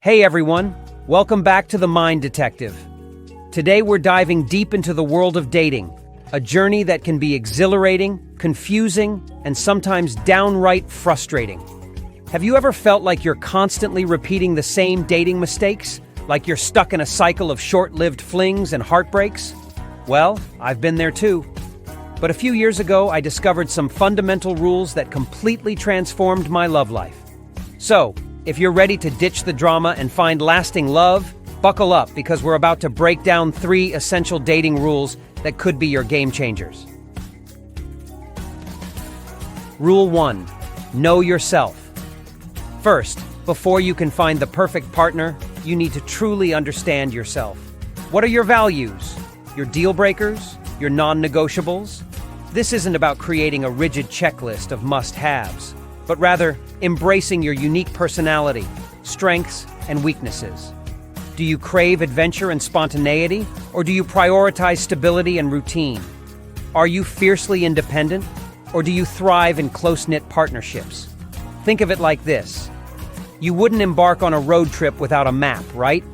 Hey everyone, welcome back to The Mind Detective. Today we're diving deep into the world of dating, a journey that can be exhilarating, confusing, and sometimes downright frustrating. Have you ever felt like you're constantly repeating the same dating mistakes? Like you're stuck in a cycle of short-lived flings and heartbreaks? Well, I've been there too. But a few years ago, I discovered some fundamental rules that completely transformed my love life. So, if you're ready to ditch the drama and find lasting love, buckle up because we're about to break down 3 essential dating rules that could be your game changers. Rule 1. Know yourself. First, before you can find the perfect partner, you need to truly understand yourself. What are your values? Your deal breakers? Your non-negotiables? This isn't about creating a rigid checklist of must-haves, but rather embracing your unique personality, strengths, and weaknesses. Do you crave adventure and spontaneity, or do you prioritize stability and routine? Are you fiercely independent, or do you thrive in close-knit partnerships? Think of it like this. You wouldn't embark on a road trip without a map, right?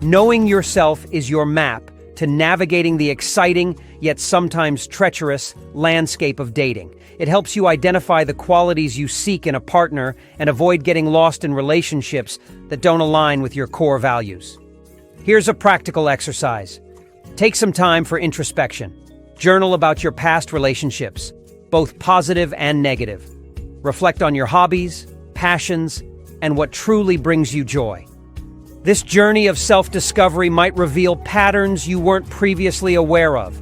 Knowing yourself is your map to navigating the exciting, yet sometimes treacherous, landscape of dating. It helps you identify the qualities you seek in a partner and avoid getting lost in relationships that don't align with your core values. Here's a practical exercise. Take some time for introspection. Journal about your past relationships, both positive and negative. Reflect on your hobbies, passions, and what truly brings you joy. This journey of self-discovery might reveal patterns you weren't previously aware of,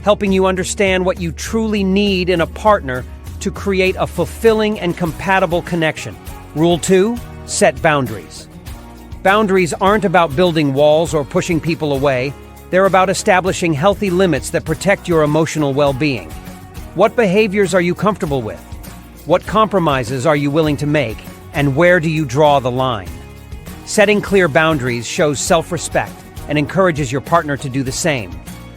helping you understand what you truly need in a partner to create a fulfilling and compatible connection. Rule 2. Set boundaries. Boundaries aren't about building walls or pushing people away. They're about establishing healthy limits that protect your emotional well-being. What behaviors are you comfortable with? What compromises are you willing to make? And where do you draw the line? Setting clear boundaries shows self-respect and encourages your partner to do the same.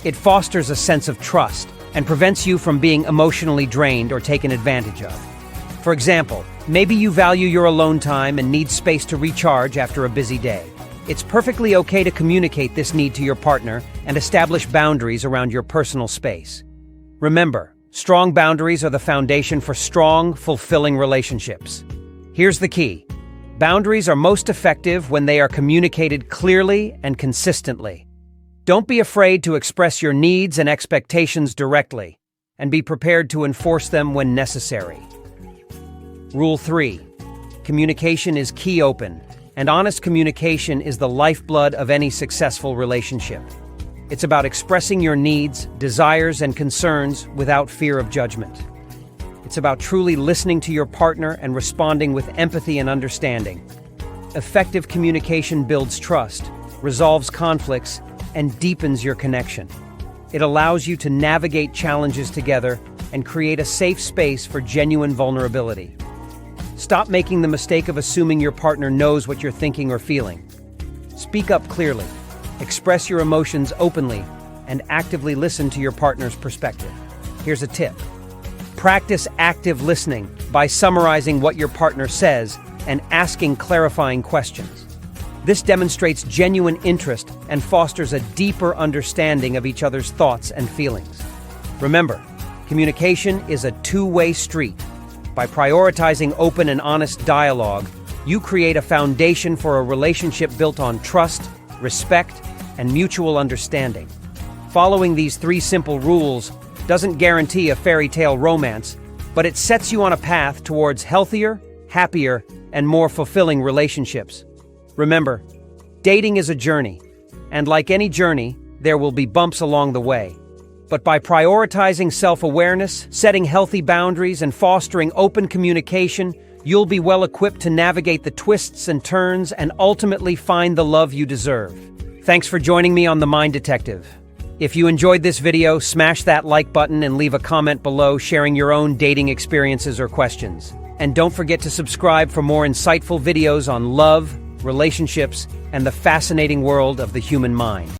It fosters a sense of trust and prevents you from being emotionally drained or taken advantage of. For example, maybe you value your alone time and need space to recharge after a busy day. It's perfectly okay to communicate this need to your partner and establish boundaries around your personal space. Remember, strong boundaries are the foundation for strong, fulfilling relationships. Here's the key. Boundaries are most effective when they are communicated clearly and consistently. Don't be afraid to express your needs and expectations directly, and be prepared to enforce them when necessary. Rule 3. Communication is key. Open and honest communication is the lifeblood of any successful relationship. It's about expressing your needs, desires, and concerns without fear of judgment. It's about truly listening to your partner and responding with empathy and understanding. Effective communication builds trust, resolves conflicts, and deepens your connection. It allows you to navigate challenges together and create a safe space for genuine vulnerability. Stop making the mistake of assuming your partner knows what you're thinking or feeling. Speak up clearly, express your emotions openly, and actively listen to your partner's perspective. Here's a tip. Practice active listening by summarizing what your partner says and asking clarifying questions. This demonstrates genuine interest and fosters a deeper understanding of each other's thoughts and feelings. Remember, communication is a two-way street. By prioritizing open and honest dialogue, you create a foundation for a relationship built on trust, respect, and mutual understanding. Following these 3 simple rules doesn't guarantee a fairy tale romance, but it sets you on a path towards healthier, happier, and more fulfilling relationships. Remember, dating is a journey, and like any journey, there will be bumps along the way. But by prioritizing self-awareness, setting healthy boundaries, and fostering open communication, you'll be well equipped to navigate the twists and turns and ultimately find the love you deserve. Thanks for joining me on The Mind Detective. If you enjoyed this video, smash that like button and leave a comment below sharing your own dating experiences or questions. And don't forget to subscribe for more insightful videos on love, relationships, and the fascinating world of the human mind.